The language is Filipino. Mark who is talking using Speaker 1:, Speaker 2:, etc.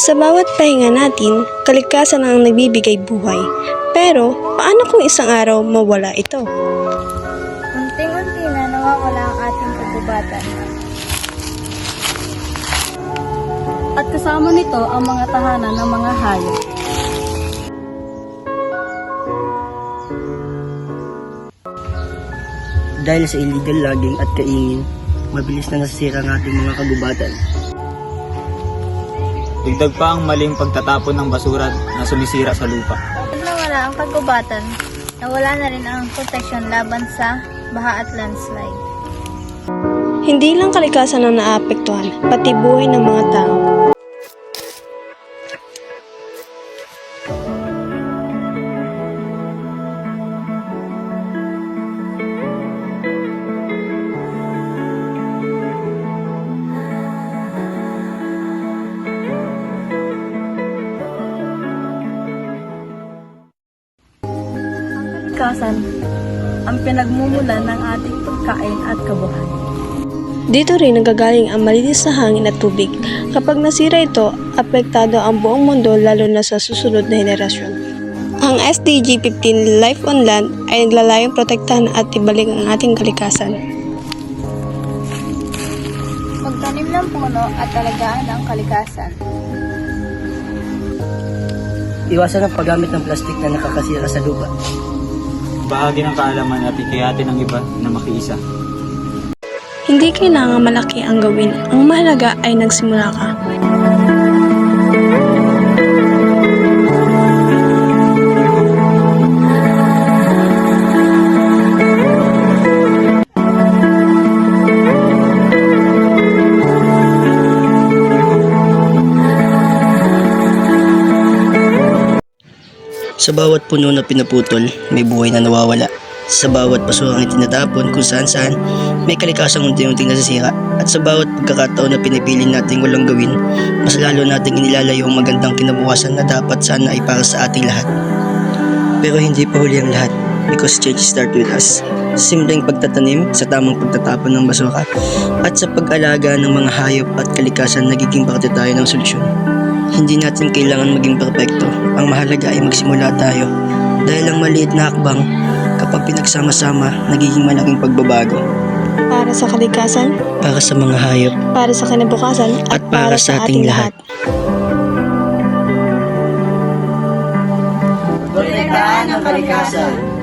Speaker 1: Sa bawat pahinga natin, kalikasan ang nagbibigay buhay. Pero, paano kung isang araw mawala ito?
Speaker 2: Unting-unti na nawawala ang ating kagubatan.
Speaker 3: At kasama nito ang mga tahanan ng mga hayop.
Speaker 4: Dahil sa illegal logging at kaingin, mabilis na nasisira ang ating mga kagubatan.
Speaker 5: Dagdag pa ang maling pagtatapon ng basura na sumisira sa lupa.
Speaker 2: Pag nawala ang kagubatan, nawala na rin ang proteksyon laban sa baha at landslide.
Speaker 1: Hindi lang kalikasan ang naapektuhan, pati buhay ng mga tao.
Speaker 3: Kalikasan ang pinagmumulan ng ating pagkain at kabuhayan.
Speaker 1: Dito rin nagagaling ang malinis na hangin at tubig. Kapag nasira ito, apektado ang buong mundo lalo na sa susunod na henerasyon. Ang SDG 15 Life on Land ay naglalayong protektahan at ibalik ang ating kalikasan.
Speaker 2: Magtanim ng puno at alagaan ang kalikasan.
Speaker 4: Iwasan ang paggamit ng plastik na nakakasira sa lupa.
Speaker 5: Bahagi ng kaalaman at hikayatin ng iba na makiisa.
Speaker 1: Hindi kailangan malaki ang gawin. Ang mahalaga ay nagsimula ka.
Speaker 4: Sa bawat puno na pinaputol, may buhay na nawawala. Sa bawat basurang itinatapon kung saan-saan, may kalikasang unti-unting nasisira. At sa bawat pagkakataon na pinipili nating walang gawin, mas lalo nating inilalayo ang magandang kinabukasan na dapat sana ay para sa ating lahat. Pero hindi pa huli ang lahat, because change starts with us. Simpleng pagtatanim, sa tamang pagtatapon ng basura, at sa pag-alaga ng mga hayop at kalikasan, nagiging parte tayo ng solusyon. Hindi natin kailangan maging perpekto. Ang mahalaga ay magsimula tayo. Dahil ang maliit na hakbang, kapag pinagsama-sama, nagiging malaking pagbabago.
Speaker 1: Para sa kalikasan,
Speaker 4: Para sa mga hayop,
Speaker 1: para sa kinabukasan, at para sa ating lahat.
Speaker 4: Protektahan ang kalikasan.